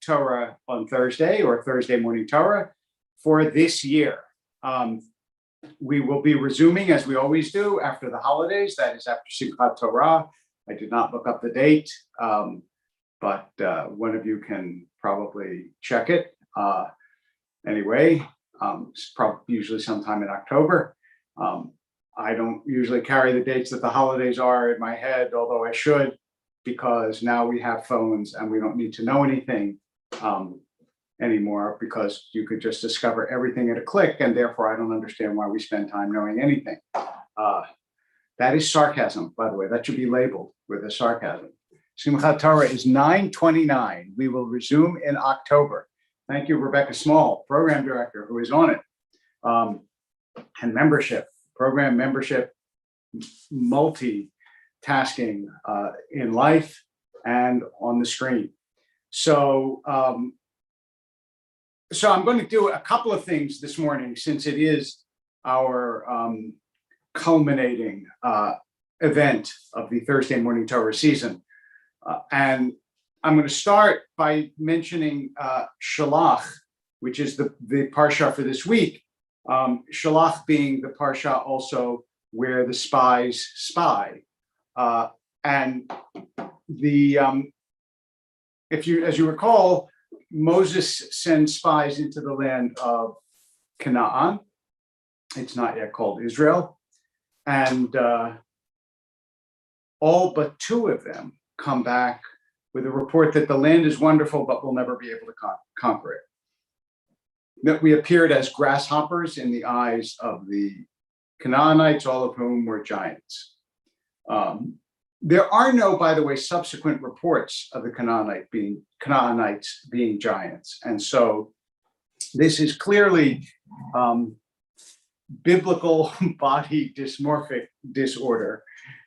Torah on Thursday, or Thursday morning Torah, for this year. We will be resuming, as we always do, after the holidays. That is after Simchat Torah. I did not look up the date, but one of you can probably check it. Anyway, it's probably usually sometime in October. I don't usually carry the dates that the holidays are in my head, although I should, because now we have phones and we don't need to know anything anymore, because you could just discover everything at a click, and therefore I don't understand why we spend time knowing anything. That is sarcasm, by the way. That should be labeled with a sarcasm. Simchat Torah is 9/29. We will resume in October. Thank you, Rebecca Small, program director, who is on it. And membership, program membership, multitasking in life and on the screen. So I'm going to do a couple of things this morning, since it is our culminating event of the Thursday morning Torah season. And I'm going to start by mentioning Shalach, which is the parsha for this week. Shalach being the parsha also where the spies spy. And as you recall, Moses sends spies into the land of Canaan. It's not yet called Israel. And all but two of them come back with a report that the land is wonderful, but we'll never be able to conquer it. That we appeared as grasshoppers in the eyes of the Canaanites, all of whom were giants. There are no, by the way, subsequent reports of the Canaanites being giants. And so this is clearly biblical body dysmorphic disorder.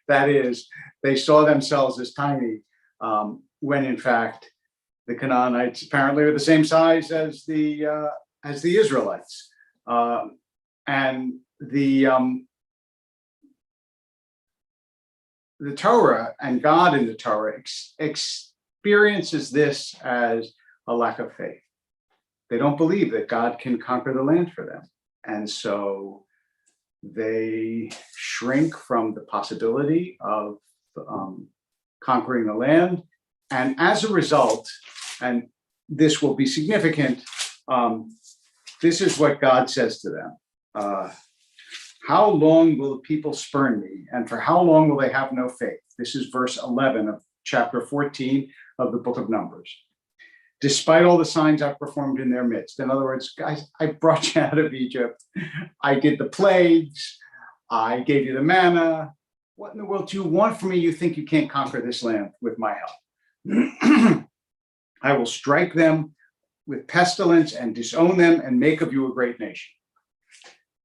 That is, they saw themselves as tiny, when in fact the Canaanites apparently are the same size as the Israelites. And the Torah and God in the Torah experiences this as a lack of faith. They don't believe that God can conquer the land for them. And so they shrink from the possibility of conquering the land. And as a result, and this will be significant, this is what God says to them. How long will the people spurn me? And for how long will they have no faith? This is verse 11 of chapter 14 of the book of Numbers. Despite all the signs I've performed in their midst. In other words, guys, I brought you out of Egypt. I did the plagues. I gave you the manna. What in the world do you want from me? You think you can't conquer this land with my help? I will strike them with pestilence and disown them and make of you a great nation.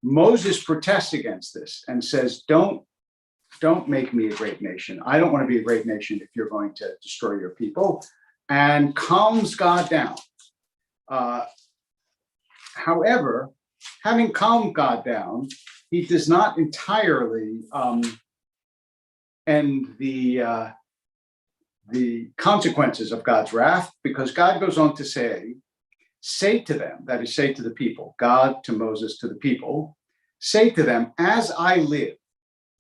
Moses protests against this and says, don't make me a great nation. I don't want to be a great nation if you're going to destroy your people, and calms God down. However, having calmed God down, he does not entirely end the consequences of God's wrath, because God goes on to say to them, that is, say to the people, God to Moses to the people, say to them, as I live,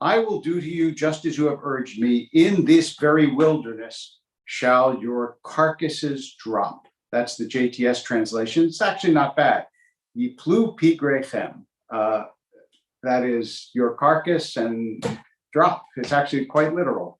I will do to you just as you have urged me. In this very wilderness shall your carcasses drop. That's the JTS translation. It's actually not bad. Yiplu pigrechem. That is your carcass and drop. It's actually quite literal.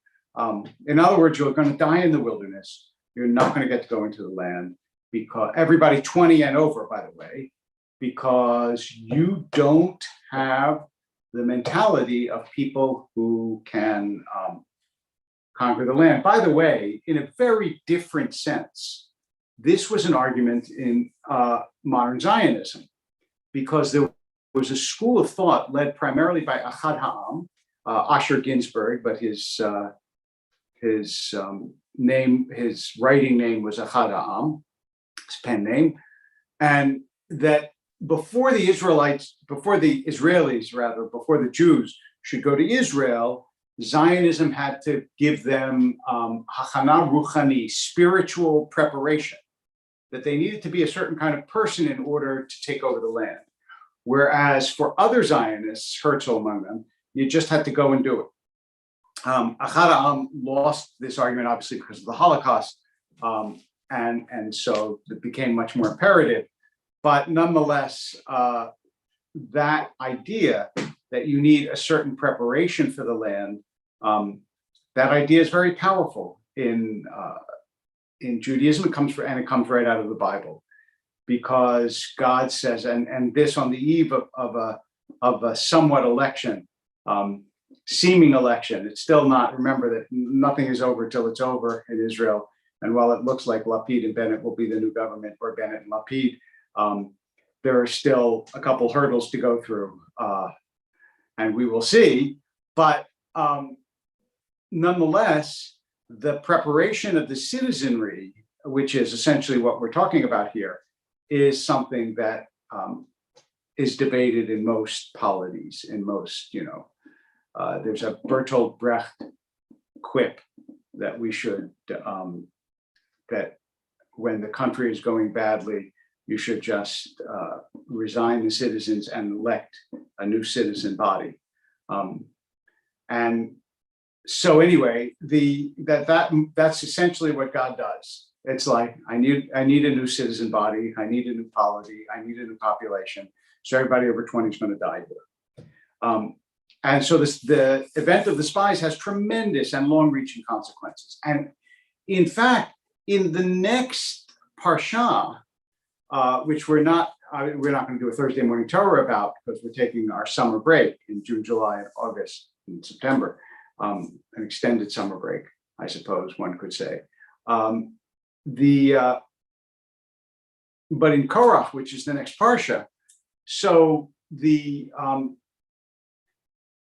In other words, you're going to die in the wilderness. You're not going to get to go into the land, because everybody 20 and over, by the way, because you don't have the mentality of people who can conquer the land. By the way, in a very different sense, this was an argument in modern Zionism, because there was a school of thought led primarily by Achad Ha'am, Asher Ginsburg, but his writing name was Achad Ha'am, his pen name, and that before the Jews should go to Israel, Zionism had to give them hachana ruchani, spiritual preparation. that they needed to be a certain kind of person in order to take over the land. Whereas for other Zionists, Herzl among them, you just had to go and do it. Ahad Ha'am lost this argument, obviously, because of the Holocaust, and so it became much more imperative. But nonetheless, that idea that you need a certain preparation for the land, that idea is very powerful in Judaism. It comes right out of the Bible, because God says, and this on the eve of a somewhat election, seeming election. It's still not. Remember that nothing is over till it's over in Israel. And while it looks like Lapid and Bennett will be the new government, or Bennett and Lapid, there are still a couple hurdles to go through, and we will see. But nonetheless, the preparation of the citizenry, which is essentially what we're talking about here, is something that is debated in most polities, in most, there's a Bertolt Brecht quip that we should, that when the country is going badly, you should just resign the citizens and elect a new citizen body. And so anyway, that's essentially what God does. It's like, I need a new citizen body, I need a new polity, I need a new population. So everybody over 20 is going to die here. And so the event of the spies has tremendous and long-reaching consequences. And in fact, in the next parsha, which we're not going to do a Thursday morning Torah about, because we're taking our summer break in June, July, and August, and September, an extended summer break, I suppose one could say. But in Korach, which is the next parsha, so the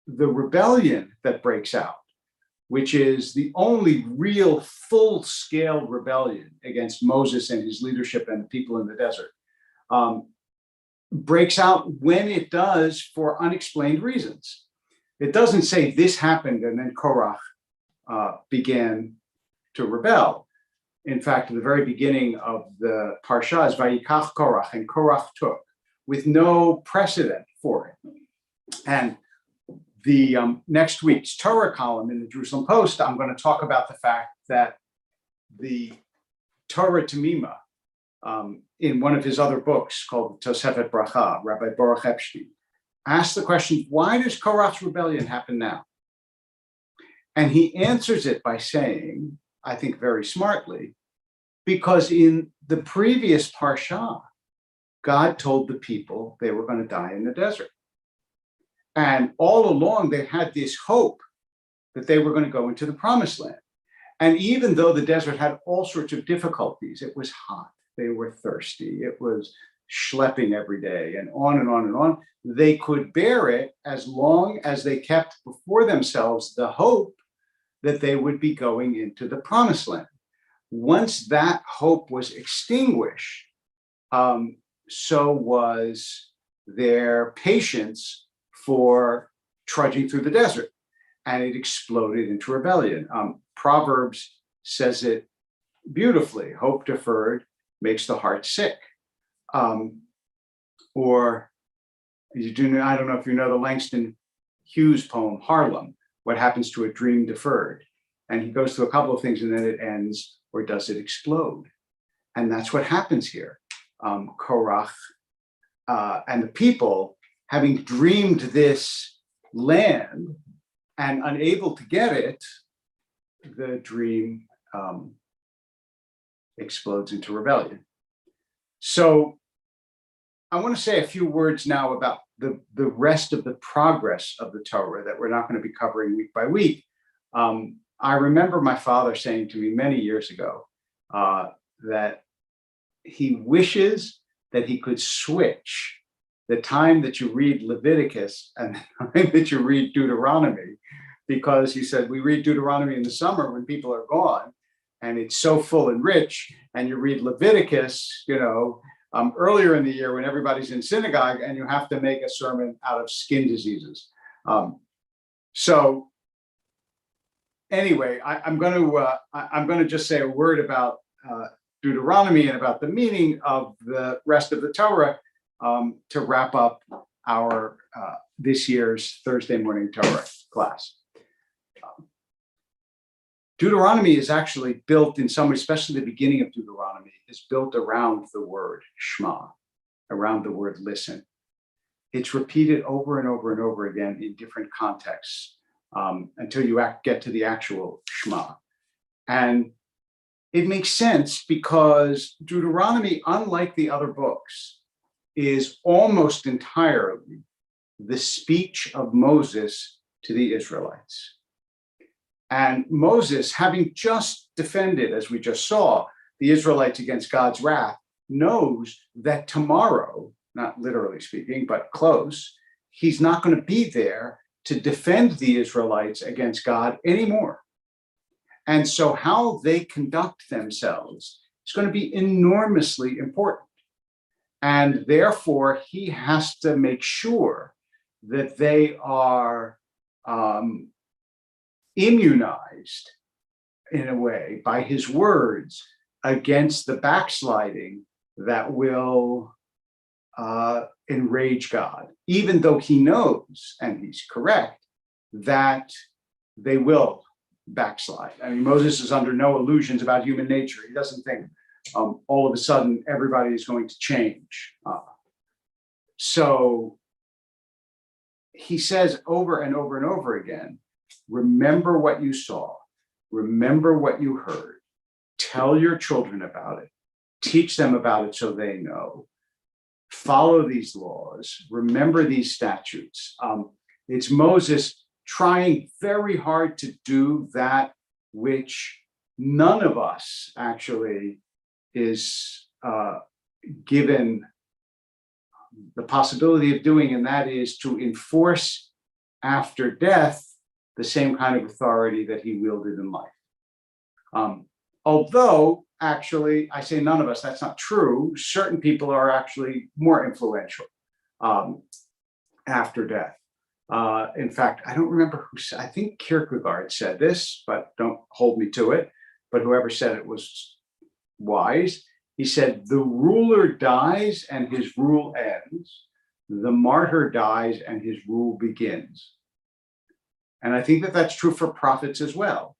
rebellion that breaks out, which is the only real full-scale rebellion against Moses and his leadership and the people in the desert, breaks out when it does for unexplained reasons. It doesn't say this happened and then Korach began to rebel. In fact, at the very beginning of the parsha is Vayikach Korach, and Korach took, with no precedent for it. And the next week's Torah column in the Jerusalem Post, I'm going to talk about the fact that the Torah Tamima, in one of his other books called Tosefet Bracha, Rabbi Baruch Epstein, asked the question, why does Korach's rebellion happen now? And he answers it by saying, I think very smartly, because in the previous parsha, God told the people they were going to die in the desert. And all along, they had this hope that they were going to go into the promised land. And even though the desert had all sorts of difficulties, it was hot, they were thirsty, it was schlepping every day, and on and on and on, they could bear it as long as they kept before themselves the hope that they would be going into the promised land. Once that hope was extinguished, so was their patience for trudging through the desert, and it exploded into rebellion. Proverbs says it beautifully: hope deferred makes the heart sick. Or I don't know if you know the Langston Hughes poem, Harlem, what happens to a dream deferred? And he goes through a couple of things and then it ends, or does it explode? And that's what happens here. Korach and the people, having dreamed this land and unable to get it, the dream explodes into rebellion. So I want to say a few words now about the rest of the progress of the Torah that we're not going to be covering week by week. I remember my father saying to me many years ago that he wishes that he could switch the time that you read Leviticus and the time that you read Deuteronomy, because he said, we read Deuteronomy in the summer when people are gone and it's so full and rich, and you read Leviticus, earlier in the year when everybody's in synagogue and you have to make a sermon out of skin diseases. So anyway, I'm going to just say a word about Deuteronomy and about the meaning of the rest of the Torah to wrap up our this year's Thursday morning Torah class. Deuteronomy is actually built in some way, especially the beginning of Deuteronomy, is built around the word Shema, around the word listen. It's repeated over and over and over again in different contexts until you get to the actual Shema. And it makes sense because Deuteronomy, unlike the other books, is almost entirely the speech of Moses to the Israelites. And Moses, having just defended, as we just saw, the Israelites against God's wrath, knows that tomorrow, not literally speaking, but close, he's not going to be there to defend the Israelites against God anymore. And so how they conduct themselves is going to be enormously important. And therefore, he has to make sure that they are immunized in a way by his words against the backsliding that will enrage God, even though he knows, and he's correct, that they will backslide. I mean, Moses is under no illusions about human nature. He doesn't think all of a sudden everybody is going to change. So he says over and over and over again, remember what you saw, remember what you heard, tell your children about it, teach them about it so they know, follow these laws, remember these statutes. It's Moses trying very hard to do that which none of us actually is given the possibility of doing, and that is to enforce after death the same kind of authority that he wielded in life. Although, actually, I say none of us, that's not true. Certain people are actually more influential after death. In fact, I don't remember who said, I think Kierkegaard said this, but don't hold me to it. But whoever said it was wise. He said, the ruler dies and his rule ends. The martyr dies and his rule begins. And I think that that's true for prophets as well.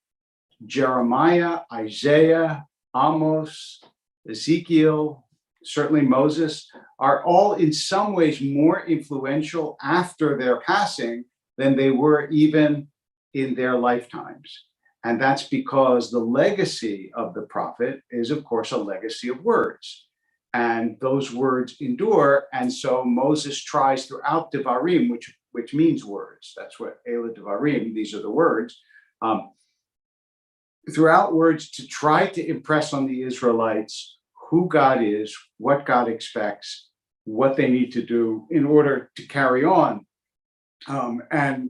Jeremiah, Isaiah, Amos, Ezekiel, certainly Moses, are all in some ways more influential after their passing than they were even in their lifetimes. And that's because the legacy of the prophet is, of course, a legacy of words. And those words endure. And so Moses tries throughout Devarim, which means words. That's what Ela Devarim, these are the words. Throughout words to try to impress on the Israelites who God is, what God expects, what they need to do in order to carry on. And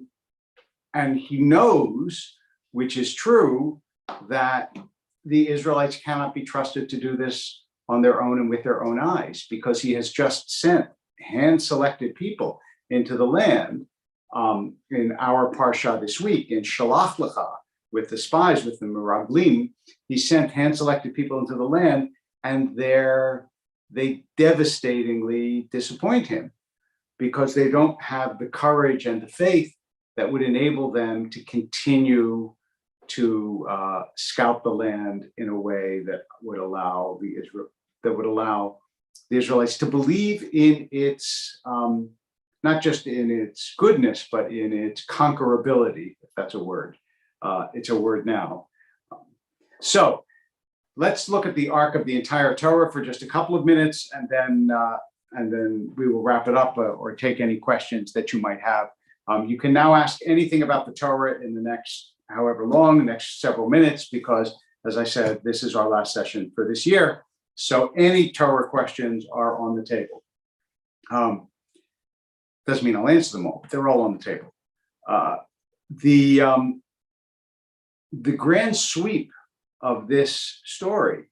he knows, which is true, that the Israelites cannot be trusted to do this on their own and with their own eyes, because he has just sent hand-selected people into the land. In our parsha this week, in Shalach Lecha, with the spies, with the Meraglim, he sent hand-selected people into the land, and they devastatingly disappoint him because they don't have the courage and the faith that would enable them to continue to scout the land in a way that would allow the Israelites to believe in its not just in its goodness, but in its conquerability, if that's a word. It's a word now. So let's look at the arc of the entire Torah for just a couple of minutes, and then we will wrap it up or take any questions that you might have. You can now ask anything about the Torah in the next however long, the next several minutes, because, as I said, this is our last session for this year. So any Torah questions are on the table. Doesn't mean I'll answer them all, but they're all on the table. The grand sweep of this story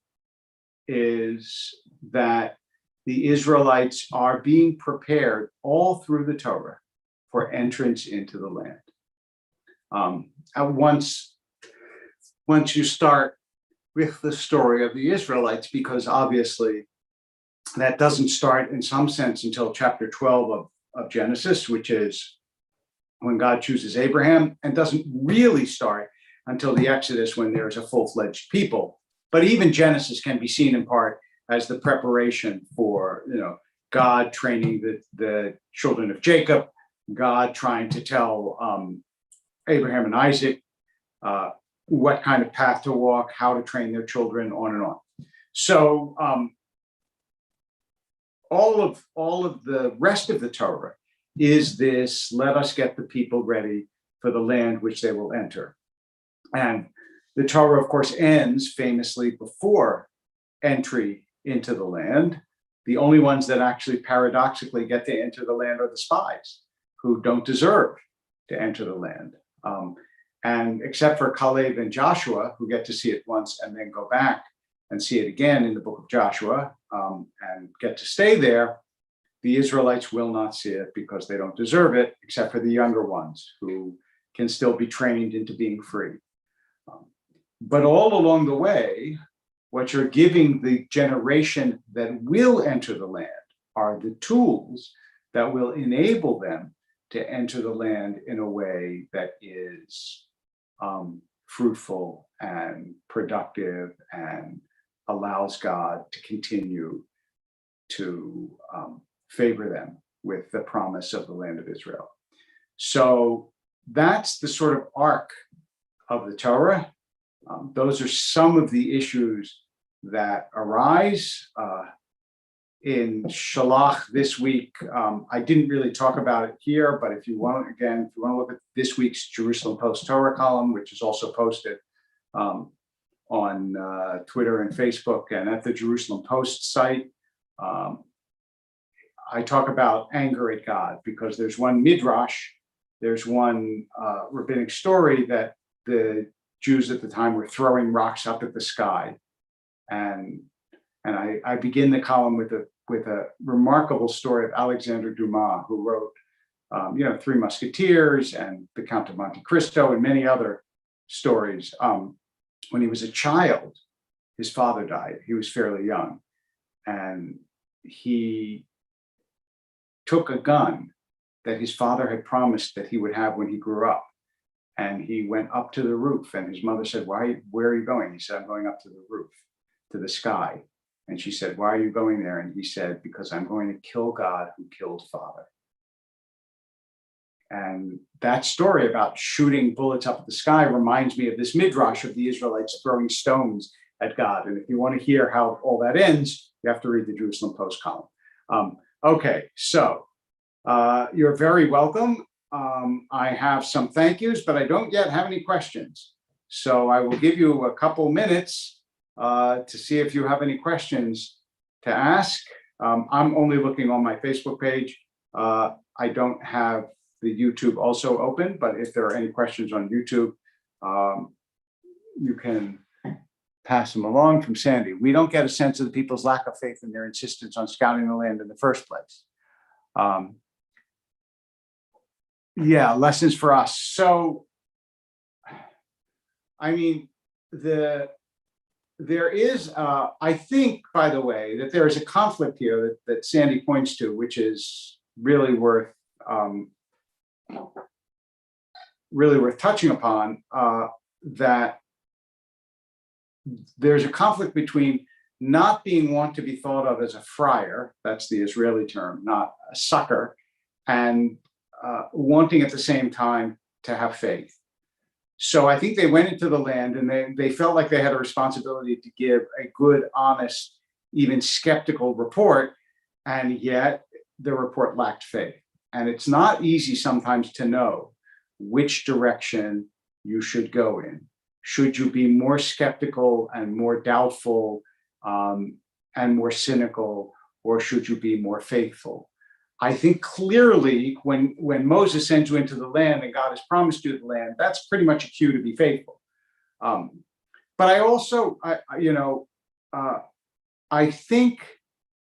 is that the Israelites are being prepared all through the Torah for entrance into the land. Once you start with the story of the Israelites, because obviously that doesn't start in some sense until chapter 12 of Genesis, which is when God chooses Abraham, and doesn't really start until the Exodus, when there's a full-fledged people. But even Genesis can be seen in part as the preparation for, God training the children of Jacob, God trying to tell Abraham and Isaac what kind of path to walk, how to train their children, on and on. So all of the rest of the Torah is this: let us get the people ready for the land which they will enter. And the Torah, of course, ends famously before entry into the land. The only ones that actually paradoxically get to enter the land are the spies, who don't deserve to enter the land. And except for Caleb and Joshua, who get to see it once and then go back and see it again in the book of Joshua, and get to stay there, the Israelites will not see it because they don't deserve it, except for the younger ones who can still be trained into being free. But all along the way, what you're giving the generation that will enter the land are the tools that will enable them to enter the land in a way that is fruitful and productive and allows God to continue to favor them with the promise of the land of Israel. So that's the sort of arc of the Torah. Those are some of the issues that arise. In Shalach this week, I didn't really talk about it here, but if you want to look at this week's Jerusalem Post Torah column, which is also posted on Twitter and Facebook and at the Jerusalem Post site, I talk about anger at God, because there's one midrash, there's one rabbinic story that the Jews at the time were throwing rocks up at the sky, and I begin the column with a remarkable story of Alexander Dumas, who wrote, Three Musketeers and The Count of Monte Cristo and many other stories. When he was a child, his father died. He was fairly young, and he took a gun that his father had promised that he would have when he grew up. And he went up to the roof, and his mother said, where are you going? He said, I'm going up to the roof, to the sky. And she said, why are you going there? And he said, because I'm going to kill God who killed father. And that story about shooting bullets up at the sky reminds me of this midrash of the Israelites throwing stones at God. And if you want to hear how all that ends, you have to read the Jerusalem Post column. Okay, so you're very welcome. I have some thank yous, but I don't yet have any questions. So I will give you a couple minutes to see if you have any questions to ask. I'm only looking on my Facebook page. I don't have the YouTube also open, but if there are any questions on YouTube, you can pass them along. From Sandy: we don't get a sense of the people's lack of faith in their insistence on scouting the land in the first place. Yeah, lessons for us. So, I mean, there is, I think, by the way, that there is a conflict here that Sandy points to, which is really worth touching upon. That there's a conflict between not being want to be thought of as a friar, that's the Israeli term, not a sucker, and wanting at the same time to have faith. So I think they went into the land and they felt like they had a responsibility to give a good, honest, even skeptical report, and yet the report lacked faith. And it's not easy sometimes to know which direction you should go in. Should you be more skeptical and more doubtful and more cynical, or should you be more faithful? I think clearly when Moses sends you into the land and God has promised you the land, that's pretty much a cue to be faithful. But I also, I think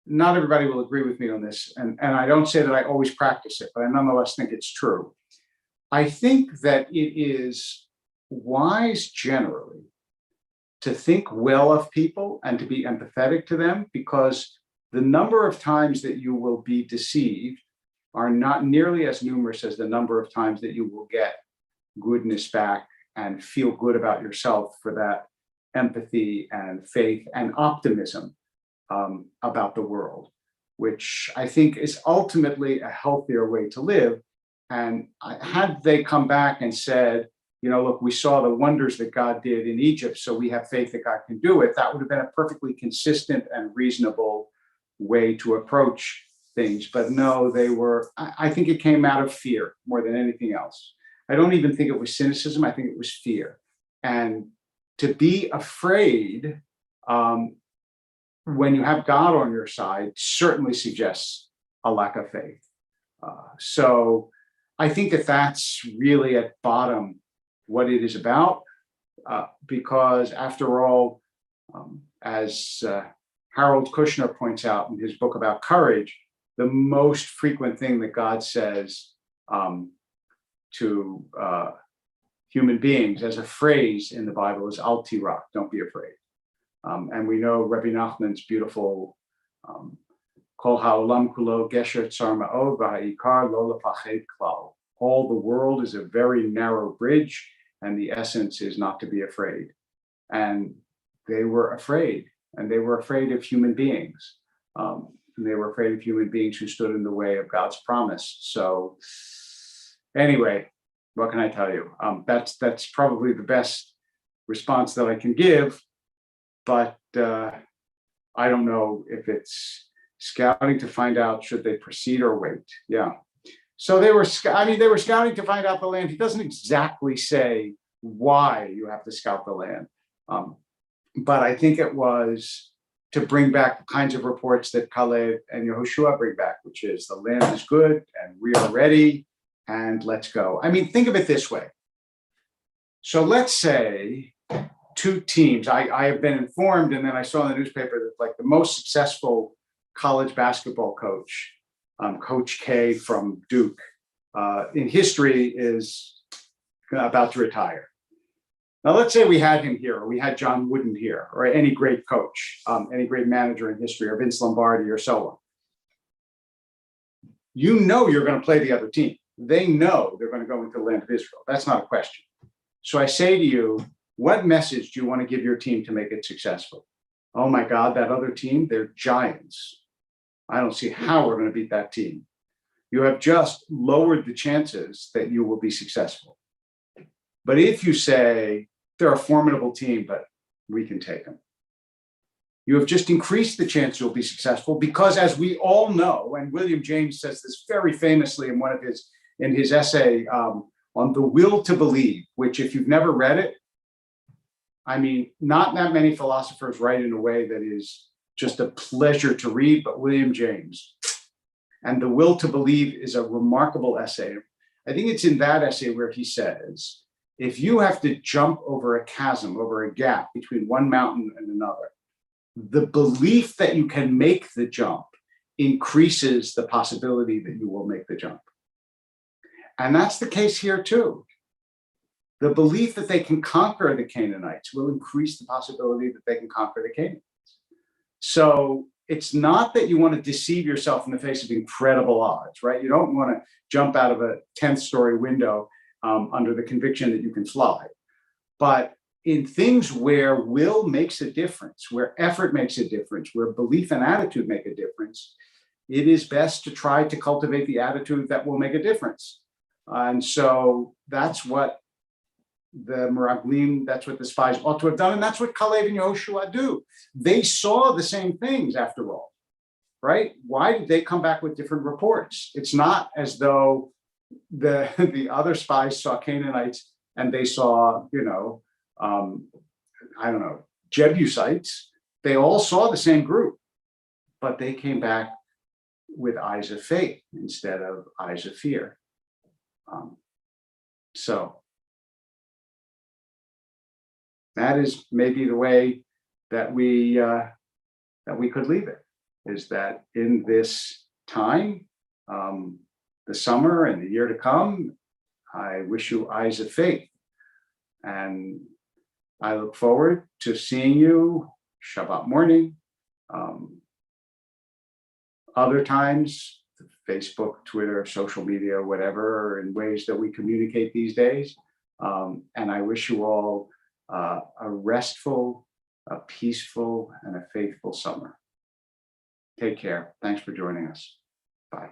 not everybody will agree with me on this, and I don't say that I always practice it, but I nonetheless think it's true. I think that it is wise generally to think well of people and to be empathetic to them, because the number of times that you will be deceived are not nearly as numerous as the number of times that you will get goodness back and feel good about yourself for that empathy and faith and optimism about the world, which I think is ultimately a healthier way to live. And had they come back and said, look, we saw the wonders that God did in Egypt, so we have faith that God can do it, that would have been a perfectly consistent and reasonable way to approach things. But no, I think it came out of fear more than anything else. I don't even think it was cynicism. I think it was fear. And to be afraid when you have God on your side certainly suggests a lack of faith. So I think that that's really at bottom what it is about, because after all, as Harold Kushner points out in his book about courage, the most frequent thing that God says to human beings as a phrase in the Bible is al tirach, don't be afraid. And we know Rabbi Nachman's beautiful kol ha'olam kulo gesher tzar ma'od v'ha'ikar lo lefached klal. All the world is a very narrow bridge, and the essence is not to be afraid. And they were afraid, and they were afraid of human beings. And they were afraid of human beings who stood in the way of God's promise. So anyway, what can I tell you? That's probably the best response that I can give, but I don't know if it's scouting to find out should they proceed or wait. Yeah. So they were scouting to find out the land. He doesn't exactly say why you have to scout the land. But I think it was to bring back the kinds of reports that Caleb and Yehoshua bring back, which is the land is good and we are ready and let's go. I mean, think of it this way. So let's say two teams, I have been informed, and then I saw in the newspaper that like the most successful college basketball coach, Coach K from Duke, in history is about to retire. Now, let's say we had him here, or we had John Wooden here, or any great coach, any great manager in history, or Vince Lombardi, or so on. You're going to play the other team. They know they're going to go into the land of Israel. That's not a question. So I say to you, what message do you want to give your team to make it successful? Oh my God, that other team, they're giants. I don't see how we're going to beat that team. You have just lowered the chances that you will be successful. But if you say, they're a formidable team, but we can take them, you have just increased the chance you'll be successful, because as we all know, and William James says this very famously in his essay on the will to believe, which if you've never read it, I mean, not that many philosophers write in a way that is just a pleasure to read, but William James. And the will to believe is a remarkable essay. I think it's in that essay where he says, if you have to jump over a chasm, over a gap between one mountain and another, the belief that you can make the jump increases the possibility that you will make the jump. And that's the case here too. The belief that they can conquer the Canaanites will increase the possibility that they can conquer the Canaanites. So it's not that you want to deceive yourself in the face of incredible odds, right? You don't want to jump out of a 10th story window under the conviction that you can fly. But in things where will makes a difference, where effort makes a difference, where belief and attitude make a difference, it is best to try to cultivate the attitude that will make a difference. And so that's what the Meraglim, that's what the spies ought to have done. And that's what Caleb and Yehoshua do. They saw the same things after all, right? Why did they come back with different reports? It's not as though the other spies saw Canaanites and they saw, Jebusites. They all saw the same group, but they came back with eyes of faith instead of eyes of fear. So that is maybe the way that we could leave it, is that in this time, the summer and the year to come, I wish you eyes of faith. And I look forward to seeing you Shabbat morning. Other times, Facebook, Twitter, social media, whatever, in ways that we communicate these days. And I wish you all a restful, a peaceful, and a faithful summer. Take care. Thanks for joining us.